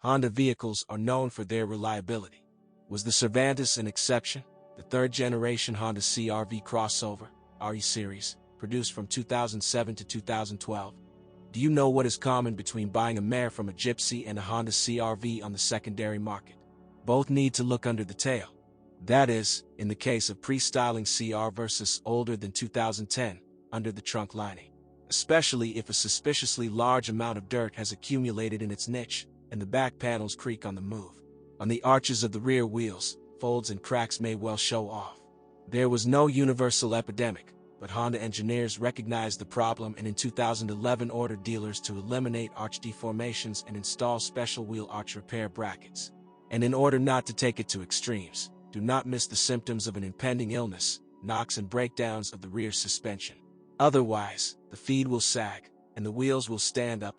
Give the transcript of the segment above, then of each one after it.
Honda vehicles are known for their reliability. Was the Cervantes an exception? The third-generation Honda CR-V crossover, RE series, produced from 2007 to 2012. Do you know what is common between buying a mare from a Gypsy and a Honda CR-V on the secondary market? Both need to look under the tail. That is, in the case of pre-styling CR versus older than 2010, under the trunk lining. Especially if a suspiciously large amount of dirt has accumulated in its niche, and the back panels creak on the move. On the arches of the rear wheels, folds and cracks may well show off. There was no universal epidemic, but Honda engineers recognized the problem and in 2011 ordered dealers to eliminate arch deformations and install special wheel arch repair brackets. And in order not to take it to extremes, do not miss the symptoms of an impending illness, knocks and breakdowns of the rear suspension. Otherwise, the feed will sag, and the wheels will stand up.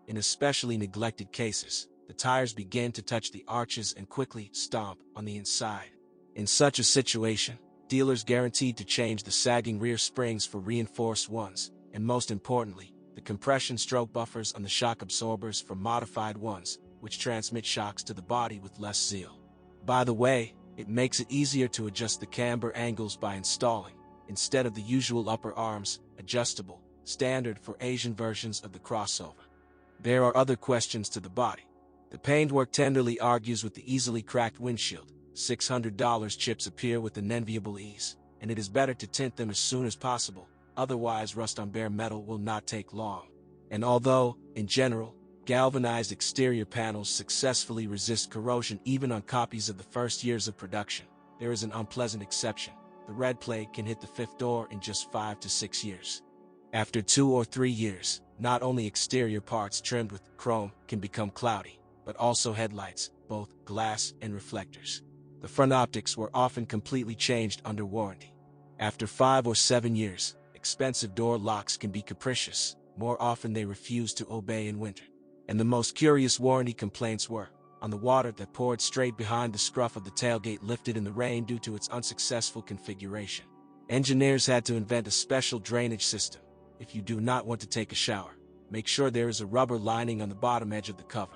In especially neglected cases, the tires begin to touch the arches and quickly stomp on the inside. In such a situation, dealers guaranteed to change the sagging rear springs for reinforced ones, and most importantly, the compression stroke buffers on the shock absorbers for modified ones, which transmit shocks to the body with less zeal. By the way, it makes it easier to adjust the camber angles by installing, instead of the usual upper arms, adjustable, standard for Asian versions of the crossover. There are other questions to the body. The paintwork tenderly argues with the easily cracked windshield. $600 chips appear with an enviable ease, and it is better to tint them as soon as possible, otherwise rust on bare metal will not take long. And although, in general, galvanized exterior panels successfully resist corrosion even on copies of the first years of production, there is an unpleasant exception. The red plague can hit the fifth door in just 5 to 6 years. After 2 or 3 years, not only exterior parts trimmed with chrome can become cloudy, but also headlights, both glass and reflectors. The front optics were often completely changed under warranty. After 5 or 7 years, expensive door locks can be capricious. More often they refuse to obey in winter. And the most curious warranty complaints were on the water that poured straight behind the scruff of the tailgate lifted in the rain due to its unsuccessful configuration. Engineers had to invent a special drainage system. If you do not want to take a shower, make sure there is a rubber lining on the bottom edge of the cover.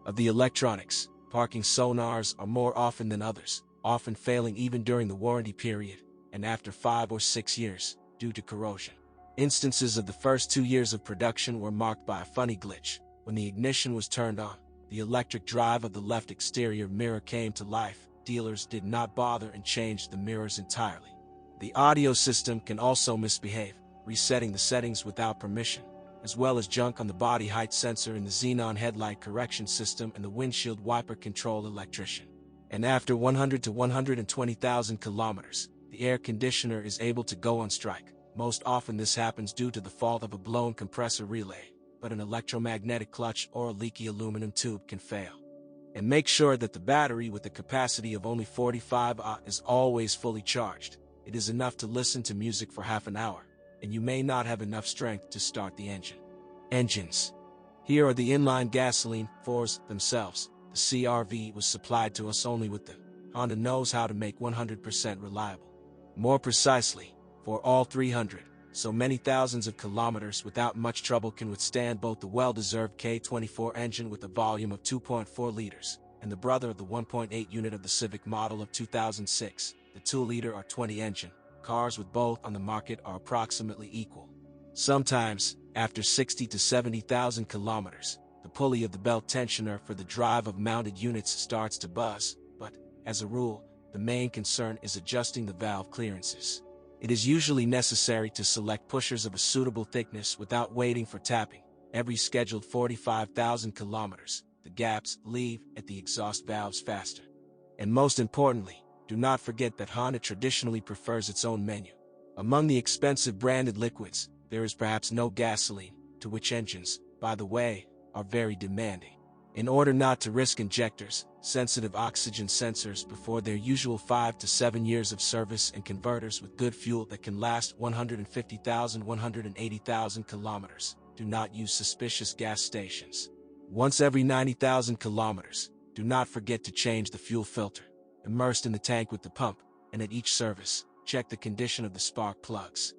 Of the electronics, parking sonars are more often than others, often failing even during the warranty period, and after 5 or 6 years, due to corrosion. Instances of the first 2 years of production were marked by a funny glitch. When the ignition was turned on, the electric drive of the left exterior mirror came to life. Dealers did not bother and changed the mirrors entirely. The audio system can also misbehave, resetting the settings without permission, as well as junk on the body height sensor in the xenon headlight correction system and the windshield wiper control electrician. And after 100 to 120,000 kilometers, the air conditioner is able to go on strike. Most often this happens due to the fault of a blown compressor relay, but an electromagnetic clutch or a leaky aluminum tube can fail. And make sure that the battery with a capacity of only 45 Ah is always fully charged. It is enough to listen to music for half an hour, and you may not have enough strength to start the engine. Engines. Here are the inline gasoline 4s themselves. The CR-V was supplied to us only with them. Honda knows how to make 100% reliable. More precisely, for all 300, so many thousands of kilometers without much trouble can withstand both the well-deserved K24 engine with a volume of 2.4 liters, and the brother of the 1.8 unit of the Civic model of 2006, the 2-liter R20 engine. Cars with both on the market are approximately equal. Sometimes, after 60 to 70,000 kilometers, the pulley of the belt tensioner for the drive of mounted units starts to buzz, but, as a rule, the main concern is adjusting the valve clearances. It is usually necessary to select pushers of a suitable thickness without waiting for tapping. Every scheduled 45,000 kilometers, the gaps leave at the exhaust valves faster. And most importantly, do not forget that Honda traditionally prefers its own menu. Among the expensive branded liquids, there is perhaps no gasoline, to which engines, by the way, are very demanding. In order not to risk injectors, sensitive oxygen sensors before their usual 5 to 7 years of service and converters with good fuel that can last 150,000 180,000 kilometers, do not use suspicious gas stations. Once every 90,000 kilometers, do not forget to change the fuel filter, immersed in the tank with the pump, and at each service, check the condition of the spark plugs.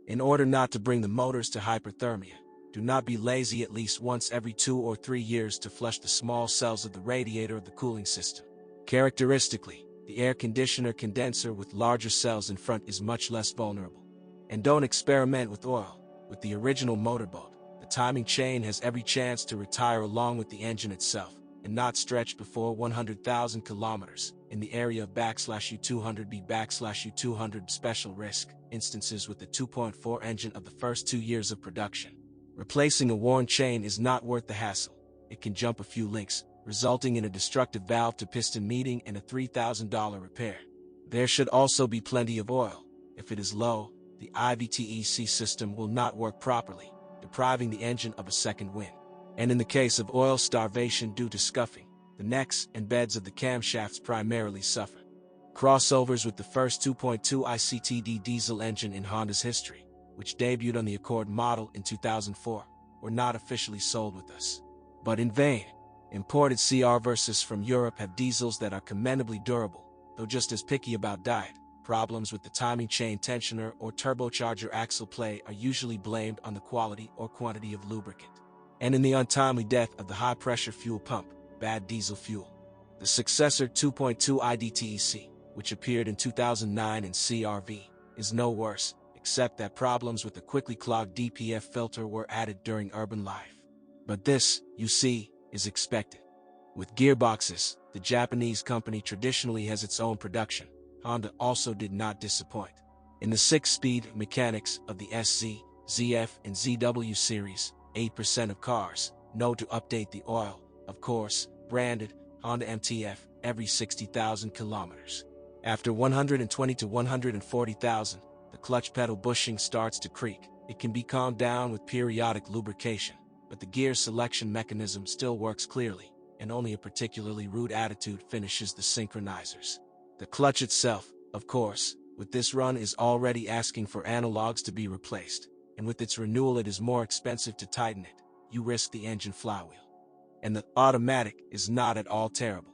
In order not to bring the motors to hyperthermia, Do not be lazy. At least once every 2 or 3 years to flush the small cells of the radiator of the cooling system. Characteristically, the air conditioner condenser with larger cells in front is much less vulnerable. And don't experiment with oil. With the original motorboat, the timing chain has every chance to retire along with the engine itself, and not stretch before 100,000 kilometers, in the area of /U200B/U200 special risk instances with the 2.4 engine of the first 2 years of production. Replacing a worn chain is not worth the hassle. It can jump a few links, resulting in a destructive valve-to-piston meeting and a $3,000 repair. There should also be plenty of oil. If it is low, the IVTEC system will not work properly, depriving the engine of a second wind. And in the case of oil starvation due to scuffing, the necks and beds of the camshafts primarily suffer. Crossovers with the first 2.2 ICTD diesel engine in Honda's history, which debuted on the Accord model in 2004, were not officially sold with us. But in vain. Imported CR Versys from Europe have diesels that are commendably durable, though just as picky about diet. Problems with the timing chain tensioner or turbocharger axle play are usually blamed on the quality or quantity of lubricant. And in the untimely death of the high-pressure fuel pump, bad diesel fuel. The successor 2.2 IDTEC, which appeared in 2009 in CRV, is no worse, except that problems with the quickly clogged DPF filter were added during urban life. But this, you see, is expected. With gearboxes, the Japanese company traditionally has its own production. Honda also did not disappoint. In the 6-speed mechanics of the SZ, ZF, and ZW series, 8% of cars know to update the oil, of course, branded Honda MTF, every 60,000 kilometers. After 120 to 140,000, the clutch pedal bushing starts to creak. It can be calmed down with periodic lubrication, but the gear selection mechanism still works clearly, and only a particularly rude attitude finishes the synchronizers. The clutch itself, of course, with this run is already asking for analogs to be replaced, and with its renewal it is more expensive to tighten it. You risk the engine flywheel. And the automatic is not at all terrible.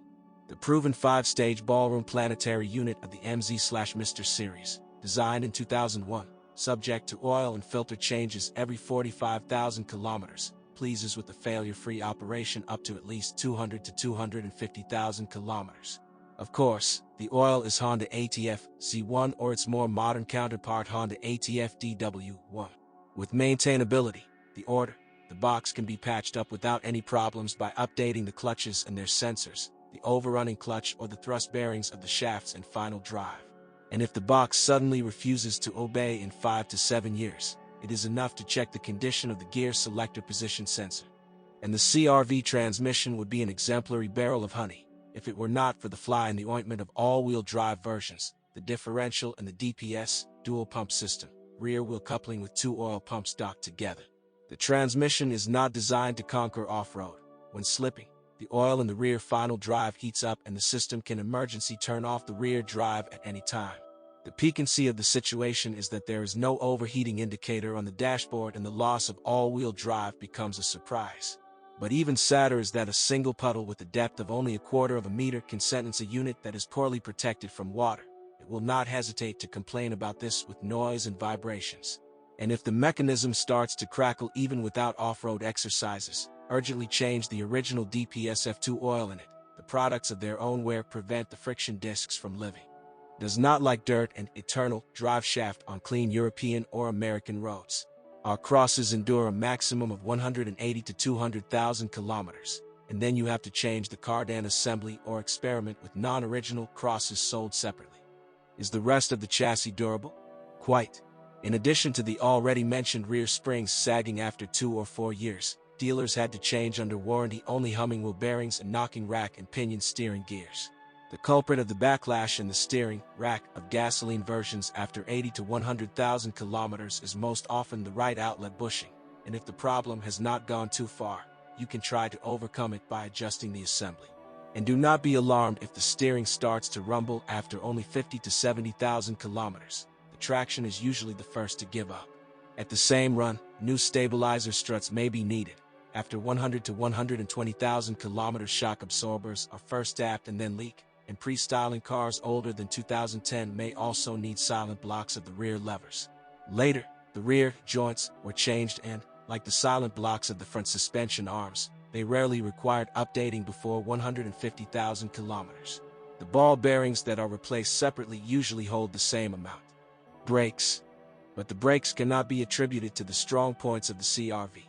The proven 5-stage ballroom planetary unit of the MZ/Mr. series, designed in 2001, subject to oil and filter changes every 45,000 kilometers, pleases with a failure-free operation up to at least 200 to 250,000 kilometers. Of course, the oil is Honda ATF Z1 or its more modern counterpart Honda ATF DW1. With maintainability, the box can be patched up without any problems by updating the clutches and their sensors, the overrunning clutch or the thrust bearings of the shafts and final drive. And if the box suddenly refuses to obey in 5 to 7 years, it is enough to check the condition of the gear selector position sensor. And the CRV transmission would be an exemplary barrel of honey, if it were not for the fly in the ointment of all-wheel drive versions, the differential and the DPS, dual pump system, rear wheel coupling with 2 oil pumps docked together. The transmission is not designed to conquer off-road. When slipping, the oil in the rear final drive heats up and the system can emergency turn off the rear drive at any time. The piquancy of the situation is that there is no overheating indicator on the dashboard and the loss of all-wheel drive becomes a surprise. But even sadder is that a single puddle with a depth of only 1/4 of a meter can sentence a unit that is poorly protected from water. It will not hesitate to complain about this with noise and vibrations. And if the mechanism starts to crackle even without off-road exercises, urgently change the original DPS F2 oil in it. The products of their own wear prevent the friction discs from living. Does not like dirt and eternal drive shaft on clean European or American roads. Our crosses endure a maximum of 180 to 200,000 kilometers, and then you have to change the cardan assembly or experiment with non-original crosses sold separately. Is the rest of the chassis durable? Quite. In addition to the already mentioned rear springs sagging after 2 or 4 years, dealers had to change under warranty only humming wheel bearings and knocking rack and pinion steering gears. The culprit of the backlash in the steering rack of gasoline versions after 80 to 100,000 kilometers is most often the right outlet bushing, and if the problem has not gone too far, you can try to overcome it by adjusting the assembly. And do not be alarmed if the steering starts to rumble after only 50 to 70,000 kilometers. The traction is usually the first to give up. At the same run, new stabilizer struts may be needed. After 100 to 120,000 kilometers, shock absorbers are first tapped and then leak, and pre-styling cars older than 2010 may also need silent blocks of the rear levers. Later, the rear joints were changed and, Like the silent blocks of the front suspension arms, they rarely required updating before 150,000 kilometers. The ball bearings that are replaced separately usually hold the same amount. Brakes. But the brakes cannot be attributed to the strong points of the CR-V.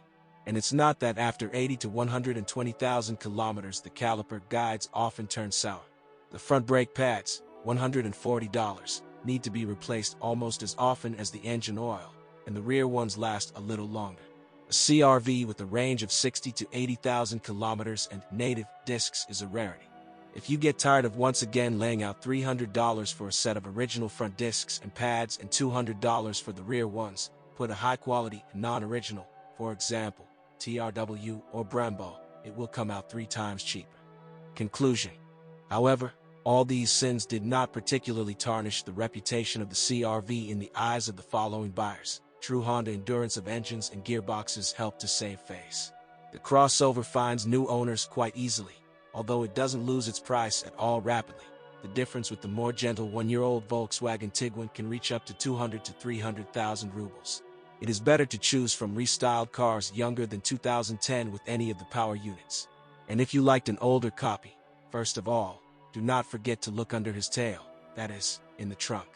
And it's not that after 80 to 120,000 kilometers the caliper guides often turn sour. The front brake pads, $140, need to be replaced almost as often as the engine oil, and the rear ones last a little longer. A CR-V with a range of 60 to 80,000 kilometers and native discs is a rarity. If you get tired of once again laying out $300 for a set of original front discs and pads and $200 for the rear ones, put a high-quality non-original, for example, TRW or Brembo, it will come out 3 times cheaper. Conclusion. However, all these sins did not particularly tarnish the reputation of the CR-V in the eyes of the following buyers. True Honda endurance of engines and gearboxes helped to save face. The crossover finds new owners quite easily, although it doesn't lose its price at all rapidly. The difference with the more gentle one-year-old Volkswagen Tiguan can reach up to 200 to 300,000 rubles. It is better to choose from restyled cars younger than 2010 with any of the power units. And if you liked an older copy, first of all, do not forget to look under his tail, that is, in the trunk.